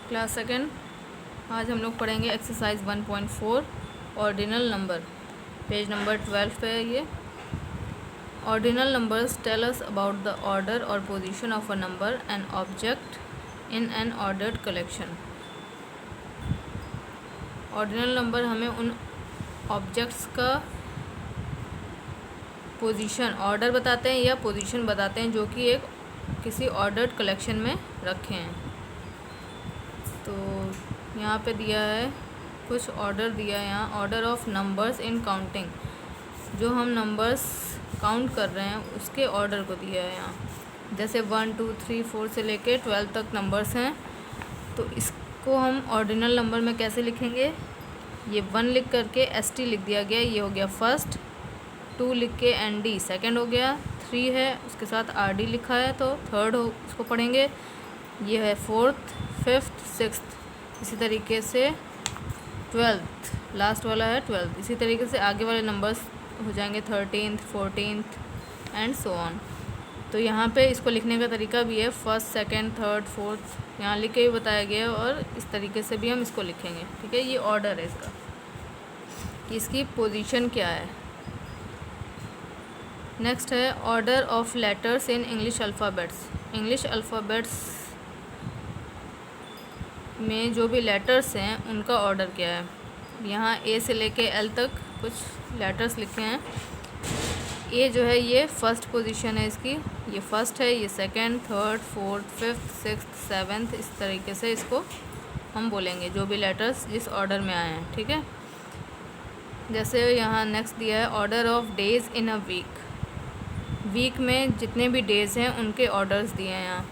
Class second. आज हम लोग पढ़ेंगे exercise 1.4 ordinal number. Page number 12 पे है ये। Ordinal numbers tell us about the order और position of a number and object in an ordered collection. Ordinal number हमें उन ऑब्जेक्ट्स का पोजीशन ऑर्डर बताते हैं या पोजीशन बताते हैं जो कि एक किसी ऑर्डर्ड कलेक्शन में रखे हैं। तो यहाँ पे दिया है कुछ ऑर्डर दिया है। यहाँ order of numbers in counting, जो हम नंबर्स काउंट कर रहे हैं उसके ऑर्डर को दिया है यहाँ। जैसे 1 2 3 4 से लेके 12 तक नंबर्स हैं, तो इसको हम ऑर्डिनल नंबर में कैसे लिखेंगे। ये 1 लिख करके ST लिख दिया गया, ये हो गया फर्स्ट। 2 लिख के ND सेकेंड हो गया। 3 है उसके साथ RD लिखा है तो थर्ड हो उसको पढ़ेंगे। ये है फोर्थ, फिफ्थ, सिक्स्थ। इसी तरीके से 12th लास्ट वाला है 12th। इसी तरीके से आगे वाले नंबर्स हो जाएंगे 13th 14th and so on. तो यहाँ पे इसको लिखने का तरीका भी है, फर्स्ट सेकंड थर्ड फोर्थ यहाँ लिख के भी बताया गया है और इस तरीके से भी हम इसको लिखेंगे। ठीक है, ये ऑर्डर है इसका कि इसकी पोजीशन क्या है। नेक्स्ट है order of letters in English alphabets. English alphabets में जो भी लेटर्स हैं उनका ऑर्डर क्या है। यहाँ A से लेके L तक कुछ लेटर्स लिखे हैं। A जो है ये फर्स्ट पोजीशन है इसकी, ये फर्स्ट है, ये second, third, fourth, fifth, sixth, seventh. इस तरीके से इसको हम बोलेंगे जो भी लेटर्स जिस ऑर्डर में आए हैं। ठीक है, जैसे यहाँ नेक्स्ट दिया है order of days in a week. Week में जितने भी डेज़ हैं उनके ऑर्डर्स दिए हैं यहाँ।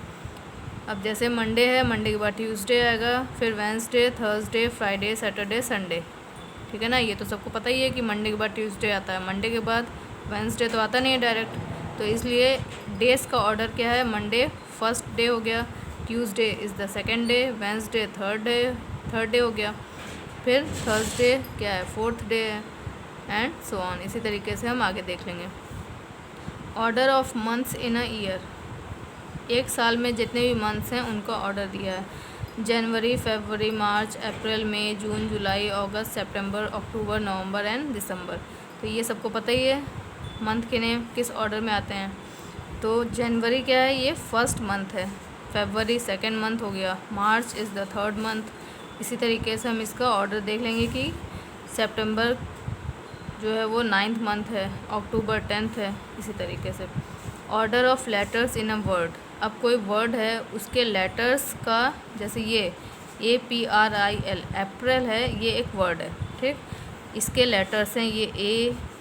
अब जैसे मंडे है, मंडे के बाद ट्यूसडे आएगा, फिर Wednesday, Thursday, Friday, Saturday, Sunday. ठीक है ना, ये तो सबको पता ही है कि मंडे के बाद ट्यूसडे आता है, मंडे के बाद वेंसडे तो आता नहीं है डायरेक्ट। तो इसलिए डेज़ का ऑर्डर क्या है, मंडे फर्स्ट डे हो गया, Tuesday is the second day, Wednesday third day हो गया, फिर थर्सडे क्या है, फोर्थ डे है एंड सो ऑन। इसी तरीके से हम आगे देख लेंगे। Order of months in a year, एक साल में जितने भी मंथ्स हैं उनका ऑर्डर दिया है। जनवरी, फरवरी, मार्च, अप्रैल, मई, जून, जुलाई, अगस्त, सितंबर, अक्टूबर, नवंबर एंड दिसंबर। तो ये सबको पता ही है मंथ के नेम किस ऑर्डर में आते हैं। तो जनवरी क्या है, ये फर्स्ट मंथ है, फरवरी सेकंड मंथ हो गया, मार्च इज़ द थर्ड मंथ। इसी तरीके से हम इसका ऑर्डर देख लेंगे कि सितंबर जो है वो 9th मंथ है, अक्टूबर 10th है। इसी तरीके से order of letters in a word. अब कोई वर्ड है उसके लेटर्स का, जैसे ये APRIL अप्रैल है, ये एक वर्ड है। ठीक, इसके लेटर्स हैं ये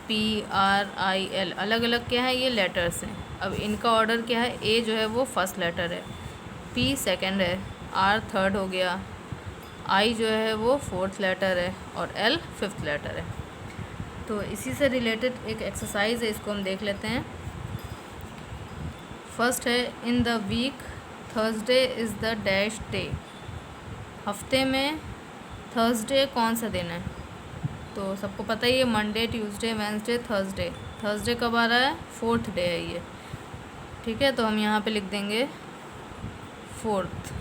APRIL, अलग अलग क्या है ये लेटर्स हैं। अब इनका ऑर्डर क्या है, A जो है वो फर्स्ट लेटर है, P सेकंड है, R थर्ड हो गया, I जो है वो फोर्थ लेटर है और L फिफ्थ लेटर है। तो इसी से रिलेटेड एक एक्सरसाइज है, इसको हम देख लेते हैं। फर्स्ट है in the week Thursday is the dash day. हफ्ते में थर्सडे कौन सा दिन है, तो सबको पता ही है Monday, Tuesday, Wednesday, Thursday. Thursday कब आ रहा है, फोर्थ डे है ये। ठीक है, तो हम यहाँ पे लिख देंगे फोर्थ,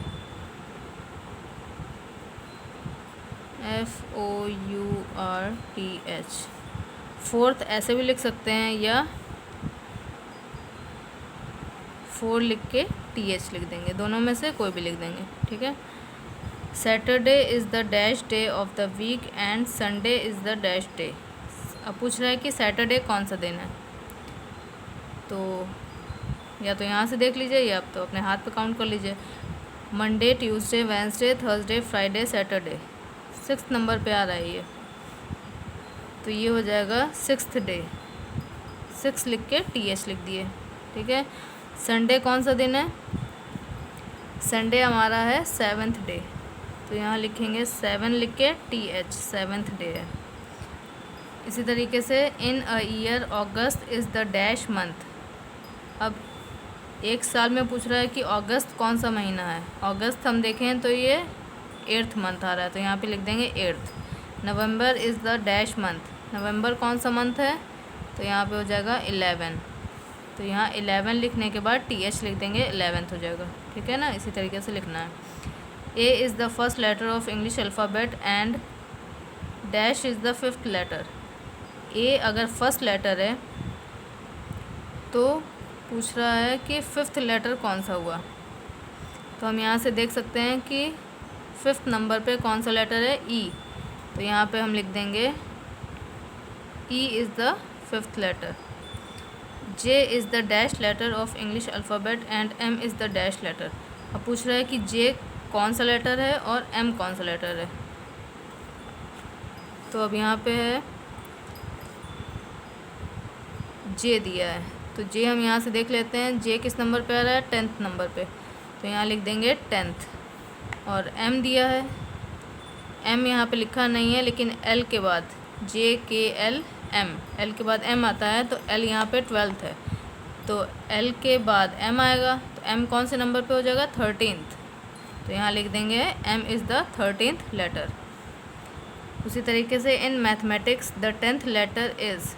FOURTH। फोर्थ ऐसे भी लिख सकते हैं या 4 लिख के TH लिख देंगे, दोनों में से कोई भी लिख देंगे। ठीक है, Saturday is the dash day of the week and Sunday is the dash day. अब पूछ रहा है कि सैटरडे कौन सा दिन है, तो या तो यहाँ से देख लीजिए या आप तो अपने हाथ पे काउंट कर लीजिए। Monday, Tuesday, Wednesday, Thursday, Friday, Saturday, 6th number पे आ रहा है ये, तो ये हो जाएगा 6th डे। 6 लिख के TH लिख दिए। ठीक है, संडे कौन सा दिन है, संडे हमारा है 7th डे, तो यहाँ लिखेंगे 7 लिख के TH, 7th डे है। इसी तरीके से in a year August is the dash month. अब एक साल में पूछ रहा है कि अगस्त कौन सा महीना है। अगस्त हम देखें तो ये 8th मंथ आ रहा है, तो यहाँ पे लिख देंगे 8th। November is the dash month, नवंबर कौन सा मंथ है, तो यहाँ पे हो जाएगा 11, तो यहाँ 11 लिखने के बाद TH लिख देंगे, 11th हो जाएगा। ठीक है ना, इसी तरीके से लिखना है। A is the first letter of English alphabet and dash is the fifth letter. A अगर फर्स्ट लेटर है तो पूछ रहा है कि फिफ्थ लेटर कौन सा हुआ। तो हम यहाँ से देख सकते हैं कि फिफ्थ नंबर पे कौन सा लेटर है, ई। तो यहाँ पे हम लिख देंगे E is the fifth letter. J is the dash letter of English alphabet and M is the dash letter. अब पूछ रहा है कि जे कौन सा लेटर है और एम कौन सा लेटर है। तो अब यहाँ पे है जे दिया है, तो जे हम यहाँ से देख लेते हैं। जे किस नंबर पे आ रहा है, 10th नंबर पे, तो यहाँ लिख देंगे 10th। और एम दिया है, एम यहाँ पे लिखा नहीं है लेकिन एल के बाद JKL M, एल के बाद एम आता है तो एल यहाँ पे 12th है, तो एल के बाद एम आएगा, तो एम कौन से नंबर पे हो जाएगा, 13th। तो यहाँ लिख देंगे M is the 13th letter. उसी तरीके से in mathematics the 10th letter is,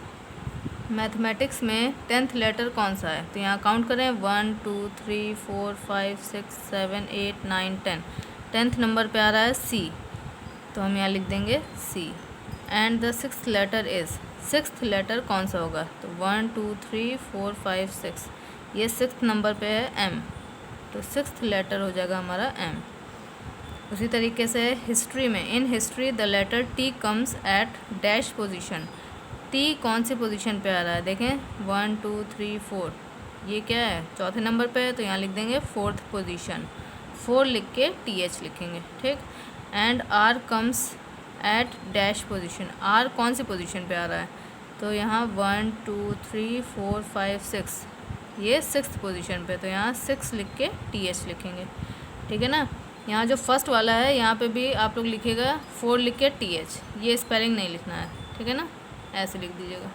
mathematics में 10th लेटर कौन सा है, तो यहाँ काउंट करें 1 2 3 4 5 6 7 8 9 10। 10th नंबर पे आ रहा है C, तो हम यहाँ लिख देंगे C। And the 6th letter is, 6th letter कौन सा होगा, तो 1 2 3 4 5 6, ये 6th नंबर पे है M, तो 6th लेटर हो जाएगा हमारा M। उसी तरीके से हिस्ट्री में, in history the letter T comes at dash position. T कौन सी पोजीशन पे आ रहा है, देखें 1 2 3 4, ये क्या है, चौथे नंबर पे है, तो यहाँ लिख देंगे 4th पोजीशन। 4 लिख के TH लिखेंगे, ठीक। And R comes at dash position, R कौन सी पोजीशन पे आ रहा है, तो यहाँ 1 2 3 4 5 6, ये 6th पोजीशन पे, तो यहाँ 6 लिख के TH लिखेंगे, ठीक है ना। यहाँ जो फर्स्ट वाला है यहाँ पे भी आप लोग लिखिएगा 4 लिख के TH, ये स्पेलिंग नहीं लिखना है, ठीक है ना, ऐसे लिख दीजिएगा।